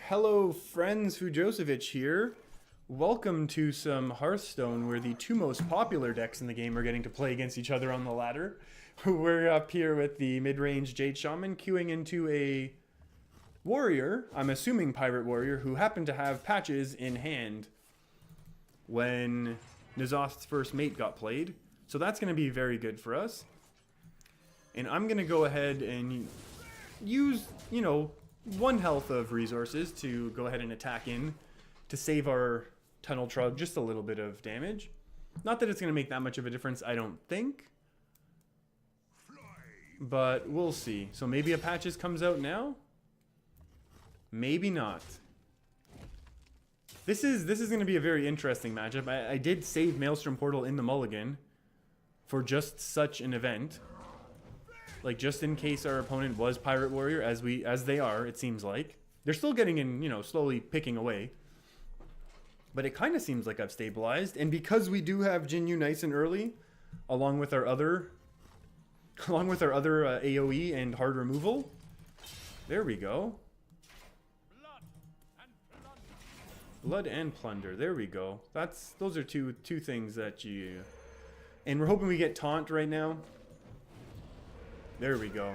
Hello friends, Fujosevich here. Welcome to some Hearthstone where the two most popular decks in the game are getting to play against each other on the ladder. We're up here with the Midrange Jade Shaman queuing into a warrior, I'm assuming pirate warrior, who happened to have patches in hand when N'Zoth's first mate got played. So that's going to be very good for us. And I'm going to go ahead and use, one health of resources to go ahead and attack in to save our Tunnel Trug just a little bit of damage. Not that it's going to make that much of a difference, I don't think. But we'll see. So maybe a Patches comes out now? Maybe not. This is going to be a very interesting matchup. I did save Maelstrom Portal in the mulligan for just such an event. Like, just in case our opponent was Pirate Warrior, as they are, it seems like. They're still getting in, slowly picking away. But it kind of seems like I've stabilized. And because we do have Jinyu nice and early, along with our other AoE and hard removal. There we go. Blood and plunder. There we go. Those are two things that you... And we're hoping we get taunt right now. There we go.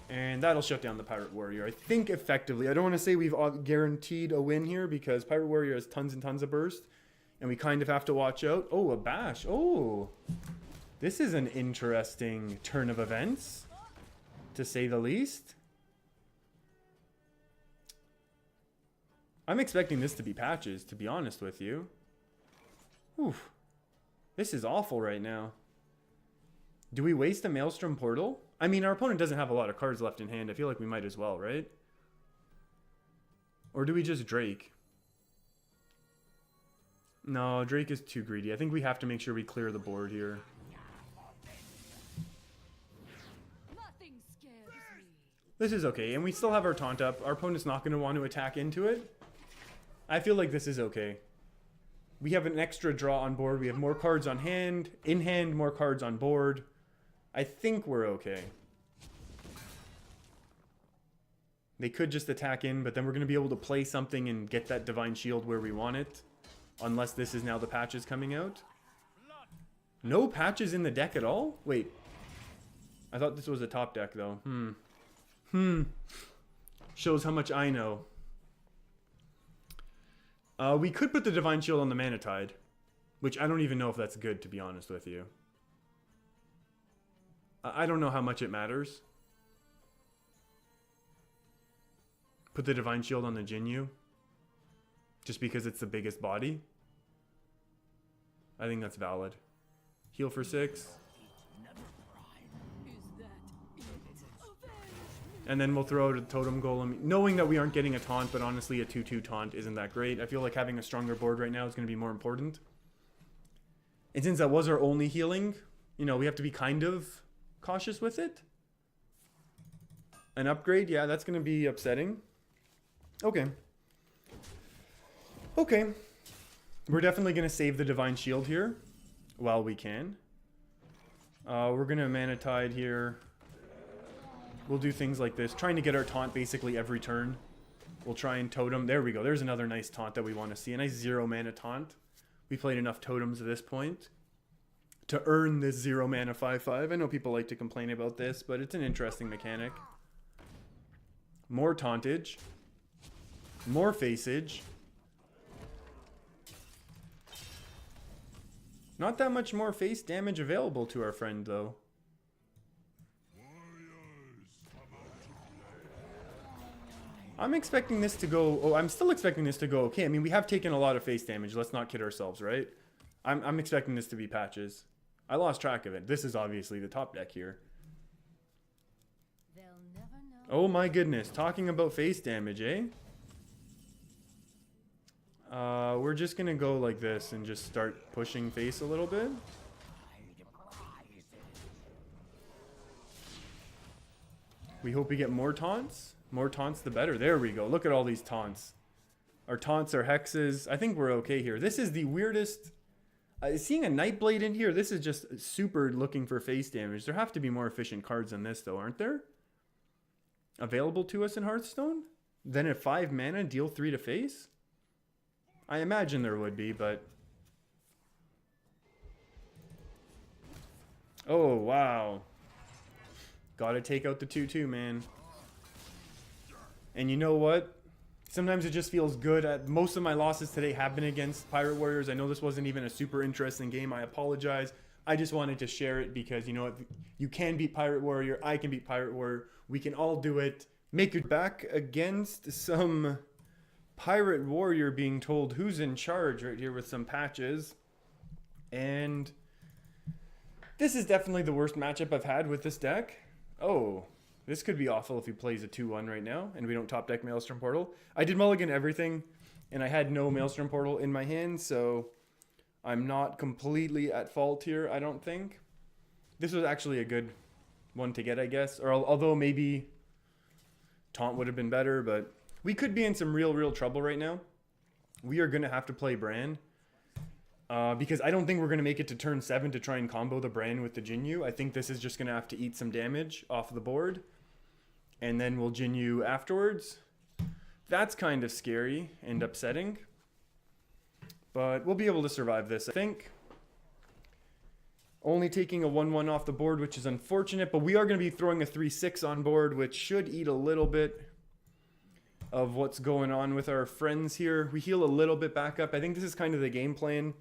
And that'll shut down the Pirate Warrior, I think, effectively. I don't want to say we've guaranteed a win here because Pirate Warrior has tons and tons of burst. And we kind of have to watch out. Oh, a bash. Oh. This is an interesting turn of events, to say the least. I'm expecting this to be Patches, to be honest with you. Oof. This is awful right now. Do we waste a Maelstrom Portal? I mean, our opponent doesn't have a lot of cards left in hand. I feel like we might as well, right? Or do we just Drake? No, Drake is too greedy. I think we have to make sure we clear the board here. This is okay, and we still have our taunt up. Our opponent's not going to want to attack into it. I feel like this is okay. We have an extra draw on board. We have more cards on hand. In hand, more cards on board. I think we're okay. They could just attack in, but then we're going to be able to play something and get that Divine Shield where we want it. Unless this is now the Patches coming out. No Patches in the deck at all? Wait. I thought this was a top deck, though. Shows how much I know. We could put the Divine Shield on the Mana Tide, which I don't even know if that's good, to be honest with you. I don't know how much it matters. Put the Divine Shield on the Jinyu, just because it's the biggest body. I think that's valid. Heal for 6. And then we'll throw out a Totem Golem, knowing that we aren't getting a taunt, but honestly a 2-2 taunt isn't that great. I feel like having a stronger board right now is going to be more important. And since that was our only healing, we have to be kind of cautious with it. An upgrade, yeah, that's going to be upsetting. Okay. Okay. We're definitely going to save the Divine Shield here while we can. We're going to Mana Tide here. We'll do things like this, trying to get our taunt basically every turn. We'll try and totem. There we go. There's another nice taunt that we want to see. A nice 0 mana taunt. We played enough totems at this point to earn this 0 mana 5/5. I know people like to complain about this, but it's an interesting mechanic. More tauntage. More faceage. Not that much more face damage available to our friend, though. I'm expecting this to go... Oh, I'm still expecting this to go okay. I mean, we have taken a lot of face damage. Let's not kid ourselves, right? I'm expecting this to be Patches. I lost track of it. This is obviously the top deck here. Oh my goodness. Talking about face damage, eh? We're just going to go like this and just start pushing face a little bit. We hope we get more taunts. More taunts, the better. There we go. Look at all these taunts. Our taunts are hexes. I think we're okay here. This is the weirdest... seeing a Nightblade in here, this is just super looking for face damage. There have to be more efficient cards than this, though, aren't there? Available to us in Hearthstone? then at 5 mana, deal 3 to face? I imagine there would be, but... Oh, wow. Gotta take out the 2/2, man. And you know what? Sometimes it just feels good. Most of my losses today have been against Pirate Warriors. I know this wasn't even a super interesting game. I apologize. I just wanted to share it because, you know what? You can beat Pirate Warrior. I can beat Pirate Warrior. We can all do it. Make your back against some Pirate Warrior being told who's in charge right here with some patches. And this is definitely the worst matchup I've had with this deck. Oh, this could be awful if he plays a 2/1 right now and we don't top deck Maelstrom Portal. I did mulligan everything and I had no Maelstrom Portal in my hand, so I'm not completely at fault here, I don't think. This was actually a good one to get, I guess. Or although maybe Taunt would have been better, but we could be in some real trouble right now. We are going to have to play Bran. Because I don't think we're going to make it to turn 7 to try and combo the Bran with the Jinyu. I think this is just going to have to eat some damage off the board. And then we'll Jinyu afterwards. That's kind of scary and upsetting. But we'll be able to survive this, I think. Only taking a 1/1 off the board, which is unfortunate. But we are going to be throwing a 3/6 on board, which should eat a little bit of what's going on with our friends here. We heal a little bit back up. I think this is kind of the game plan.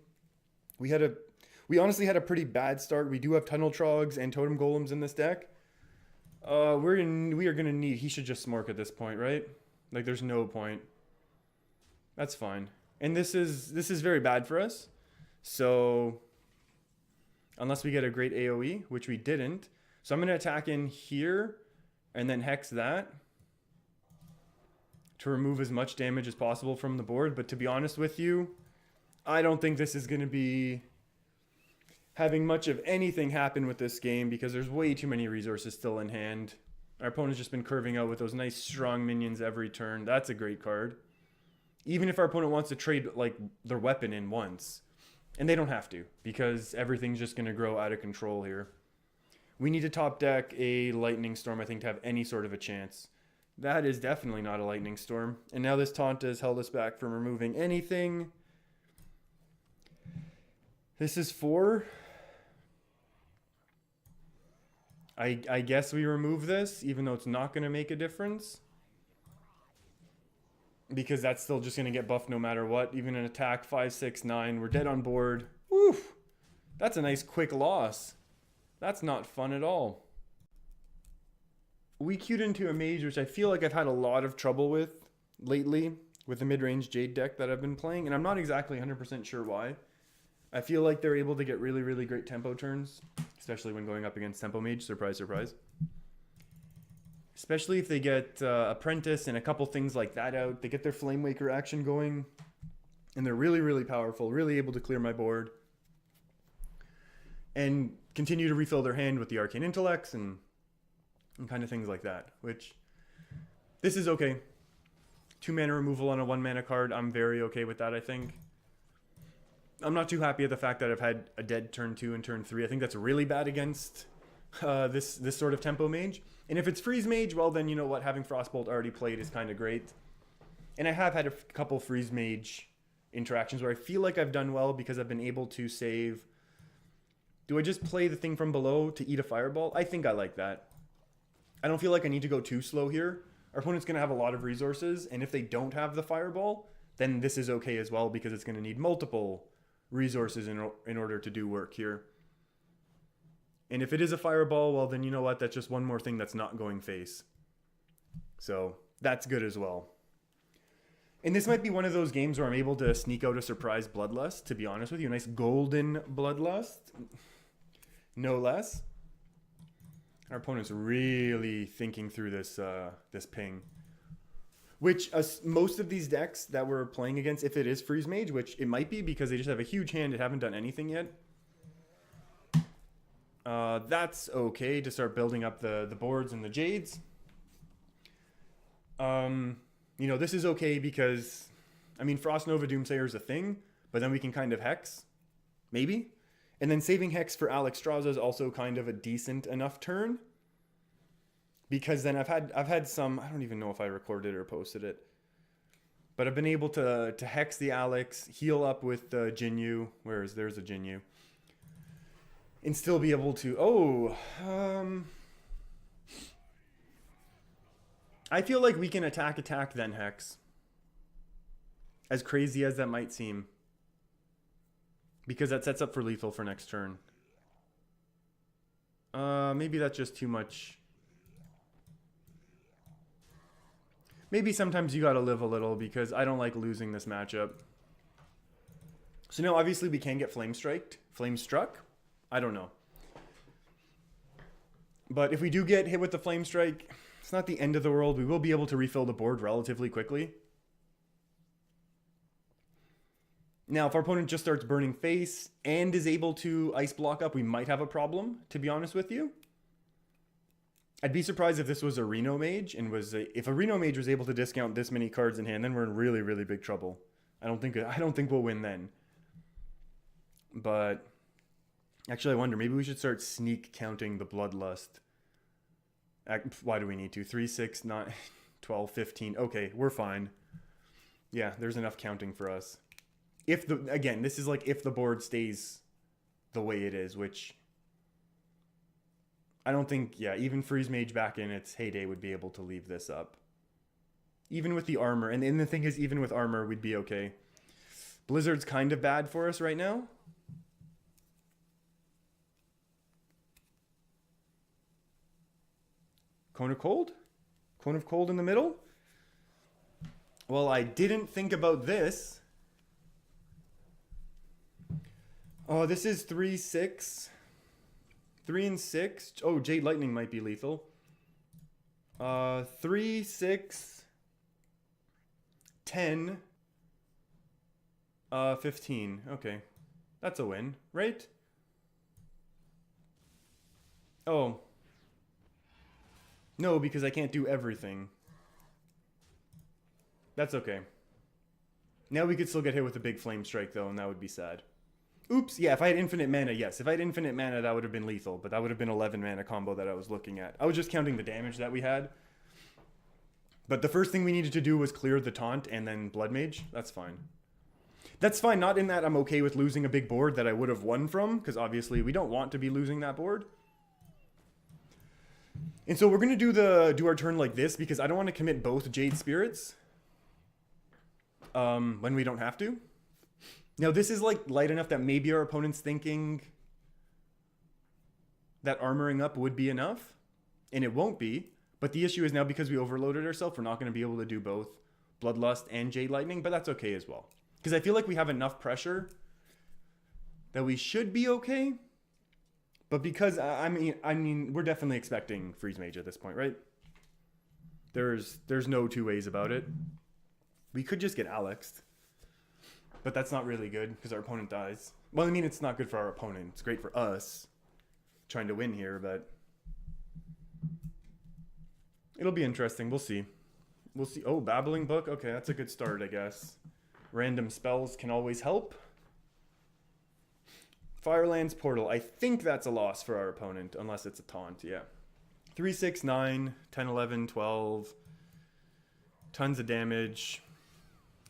We honestly had a pretty bad start. We do have Tunnel Trogs and Totem Golems in this deck. We are gonna need. He should just Smork at this point, right? Like, there's no point. That's fine. And this is very bad for us. So unless we get a great AOE, which we didn't, so I'm gonna attack in here and then hex that to remove as much damage as possible from the board. But to be honest with you, I don't think this is going to be having much of anything happen with this game because there's way too many resources still in hand. Our opponent's just been curving out with those nice strong minions every turn. That's a great card. Even if our opponent wants to trade like their weapon in once. And they don't have to because everything's just going to grow out of control here. We need to top deck a Lightning Storm, I think, to have any sort of a chance. That is definitely not a Lightning Storm. And now this taunt has held us back from removing anything. This is 4. I guess we remove this, even though it's not going to make a difference. Because that's still just going to get buffed no matter what. Even an attack 5, 6, 9. We're dead on board. Woof! That's a nice quick loss. That's not fun at all. We queued into a mage, which I feel like I've had a lot of trouble with lately with the Midrange Jade deck that I've been playing. And I'm not exactly 100% sure why. I feel like they're able to get really great tempo turns, especially when going up against Tempo Mage. Surprise, surprise. Especially if they get Apprentice and a couple things like that out. They get their Flame Waker action going, and they're really powerful, really able to clear my board. And continue to refill their hand with the Arcane Intellects and kind of things like that, which this is okay. 2 mana removal on a 1 mana card. I'm very okay with that, I think. I'm not too happy at the fact that I've had a dead turn 2 and turn 3. I think that's really bad against this sort of Tempo Mage. And if it's Freeze Mage, well then, you know what, having Frostbolt already played is kind of great. And I have had a couple Freeze Mage interactions where I feel like I've done well because I've been able to save. Do I just play the thing from below to eat a Fireball? I think I like that. I don't feel like I need to go too slow here. Our opponent's going to have a lot of resources, and if they don't have the Fireball, then this is okay as well because it's going to need multiple resources in order to do work here. And if it is a Fireball, well then you know what, that's just one more thing that's not going face. So that's good as well. And this might be one of those games where I'm able to sneak out a surprise Bloodlust, to be honest with you. A nice golden Bloodlust, no less. Our opponent's really thinking through this this ping. Which most of these decks that we're playing against, if it is Freeze Mage, which it might be because they just have a huge hand and haven't done anything yet. That's okay to start building up the boards and the Jades. You know, this is okay because, I mean, Frost Nova Doomsayer is a thing, but then we can kind of Hex, maybe. And then saving Hex for Alexstrasza is also kind of a decent enough turn. because then I've had some, I don't even know if I recorded or posted it, but I've been able to hex the Alex, heal up with the Jinyu, there's a Jinyu, and still be able to, I feel like we can attack, then hex. As crazy as that might seem. Because that sets up for lethal for next turn. Maybe that's just too much. Maybe sometimes you gotta live a little because I don't like losing this matchup. So now obviously we can get flame struck. I don't know. But if we do get hit with the flame strike, it's not the end of the world. We will be able to refill the board relatively quickly. Now, if our opponent just starts burning face and is able to ice block up, we might have a problem, to be honest with you. I'd be surprised if this was a Reno Mage and if a Reno Mage was able to discount this many cards in hand, then we're in really, really big trouble. I don't think we'll win then. But actually, I wonder, maybe we should start sneak counting the Bloodlust. Why do we need to? 3, 6, 9, 12, 15. Okay, we're fine. Yeah, there's enough counting for us. Again, this is like if the board stays the way it is, which I don't think, yeah, even Freeze Mage back in its heyday would be able to leave this up. Even with the armor, and the thing is, even with armor, we'd be okay. Blizzard's kind of bad for us right now. Cone of Cold? Cone of Cold in the middle? Well, I didn't think about this. Oh, this is 3, 6. 3 and 6. Oh, Jade Lightning might be lethal. 3, 6, 10, 15. Okay. That's a win, right? Oh. No, because I can't do everything. That's okay. Now we could still get hit with a big flame strike, though, and that would be sad. Oops, yeah, if I had infinite mana, yes. If I had infinite mana, that would have been lethal, but that would have been 11 mana combo that I was looking at. I was just counting the damage that we had. But the first thing we needed to do was clear the taunt and then Blood Mage. That's fine. That's fine, not in that I'm okay with losing a big board that I would have won from, because obviously we don't want to be losing that board. And so we're going to do our turn like this, because I don't want to commit both Jade Spirits when we don't have to. Now, this is like light enough that maybe our opponent's thinking that armoring up would be enough, and it won't be. But the issue is now because we overloaded ourselves, we're not going to be able to do both Bloodlust and Jade Lightning, but that's okay as well. Because I feel like we have enough pressure that we should be okay. But because, I mean, we're definitely expecting Freeze Mage at this point, right? There's no two ways about it. We could just get Alexed. But that's not really good because our opponent dies. Well, I mean, it's not good for our opponent. It's great for us trying to win here, but it'll be interesting. We'll see. We'll see. Oh, Babbling Book. Okay, that's a good start, I guess. Random spells can always help. Firelands Portal. I think that's a loss for our opponent, unless it's a taunt. Yeah. 3, 6, 9, 10, 11, 12. Tons of damage.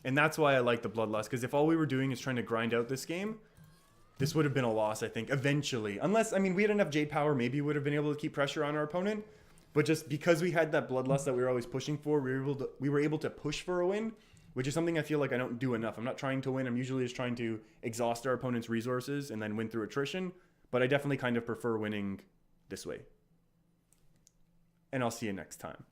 And that's why I like the Bloodlust, because if all we were doing is trying to grind out this game, this would have been a loss, I think, eventually. Unless, I mean, we had enough Jade power, maybe we would have been able to keep pressure on our opponent. But just because we had that Bloodlust that we were always pushing for, we were able to push for a win, which is something I feel like I don't do enough. I'm not trying to win. I'm usually just trying to exhaust our opponent's resources and then win through attrition. But I definitely kind of prefer winning this way. And I'll see you next time.